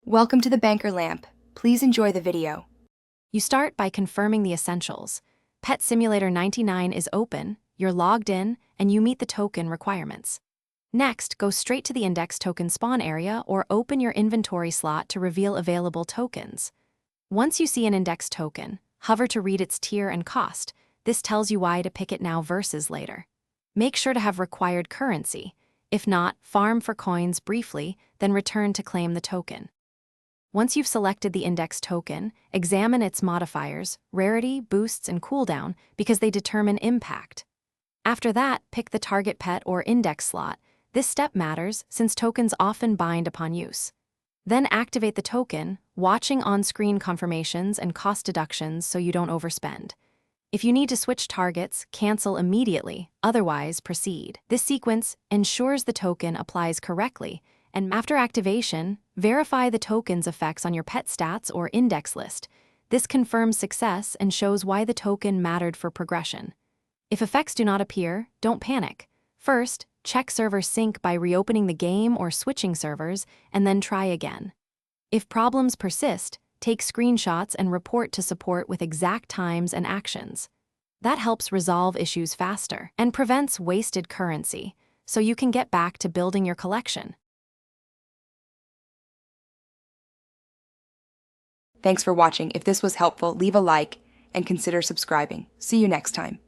Welcome to the Banker Lamp. Please enjoy the video. You start by confirming the essentials. Pet Simulator 99 is open, you're logged in, and you meet the token requirements. Next, go straight to the index token spawn area or open your inventory slot to reveal available tokens. Once you see an index token, hover to read its tier and cost. This tells you why to pick it now versus later. Make sure to have required currency. If not, farm for coins briefly, then return to claim the token. Once you've selected the index token, examine its modifiers, rarity, boosts, and cooldown because they determine impact. After that, pick the target pet or index slot. This step matters since tokens often bind upon use. Then activate the token, watching on-screen confirmations and cost deductions so you don't overspend. If you need to switch targets, cancel immediately, otherwise proceed. This sequence ensures the token applies correctly, and after activation, verify the token's effects on your pet stats or index list. This confirms success and shows why the token mattered for progression. If effects do not appear, don't panic. First, check server sync by reopening the game or switching servers, and then try again. If problems persist, take screenshots and report to support with exact times and actions. That helps resolve issues faster and prevents wasted currency, so you can get back to building your collection. Thanks for watching. If this was helpful, leave a like and consider subscribing. See you next time.